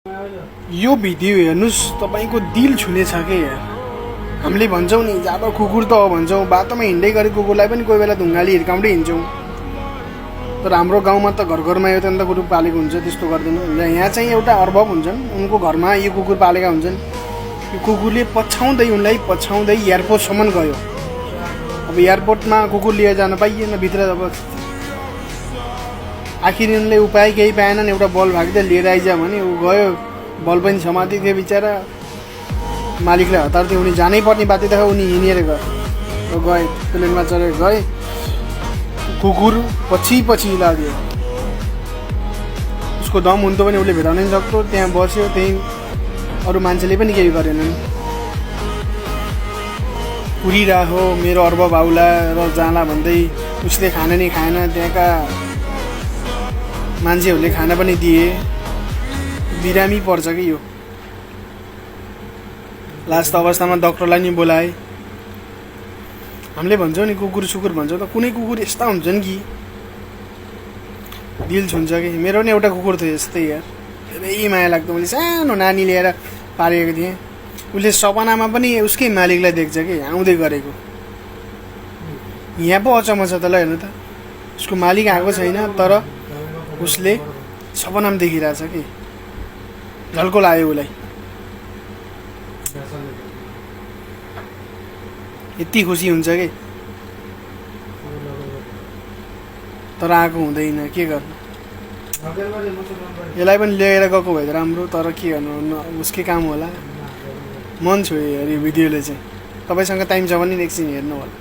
यो भिडियो हेर्नुस् तपाईको दिल छुने छ के यार। हामीले भन्छौं नि जब कुकुर त हो भन्छौं, बाटोमा हिँड्दै गरेको कुकुरलाई पनि कोही बेला ढुङ्गाले हिर्काउँदै हिँड्छौं। तर हाम्रो गाउँमा त घर घरमा एउटा त कुकुर पालेको हुन्छ, त्यस्तो गर्दैन। यहाँ चाहिँ एउटा अर्भव हुन्छन्, उनको घरमा यो कुकुर पालेका हुन्छन्। यो कुकुरले पछाउँदै उनलाई पछाउँदै एयरपोर्टसम्म गयो। अब एयरपोर्टमा कुकुर लिएर जान पाइएन भित्र। अब आखिर उनले उपाय केही पाएनन्, एउटा बल भाग्दै लिएर आइज भने ऊ गयो। बल पनि समाति थियो बिचरा, मालिकले हतार थियो, उनी जानै पर्ने बाध्य थियो। उनी हिँडेर गए, प्लेनमा चढेर गए। कुकुर पछि पछि लाग्यो। उसको दम हुन्थ्यो भने उसले भेटाउनै सक्थ्यो। त्यहाँ बस्यो, त्यही अरू मान्छेले पनि केही गरेनन्। उडिरहेको मेरो अर्भव आउला र जाला भन्दै उसले खाना नै खाएन। त्यहाँका मान्छेहरूले खाना पनि दिए। बिरामी पर्छ कि यो। लास्ट अवस्थामा डाक्टरलाई नि बोलाए। हामीले भन्छौँ नि कुकुर सुकुर भन्छौँ, त कुनै कुकुर यस्ता हुन्छन् कि दिल छुन्छ कि। मेरो नि एउटा कुकुर थियो यस्तै यार, धेरै माया लाग्थ्यो। मैले सानो नानी लिएर पालेको थिएँ। उसले सपनामा पनि उसकै मालिकलाई देख्छ कि आउँदै गरेको। यहाँ पो अचम्म छ त, ल हेर्नु त, उसको मालिक आएको छैन तर उसले सपनामा देखिरहेछ कि। झल्को लाग्यो उसलाई, यति खुसी हुन्छ कि। तर आएको हुँदैन, के गर्नु। यसलाई पनि लिएर गएको भए राम्रो, तर के गर्नु, उसकै काम होला। मन छोयो यार यो भिडियोले चाहिँ। तपाईँसँग टाइम छ भने एकछिन हेर्नु होला।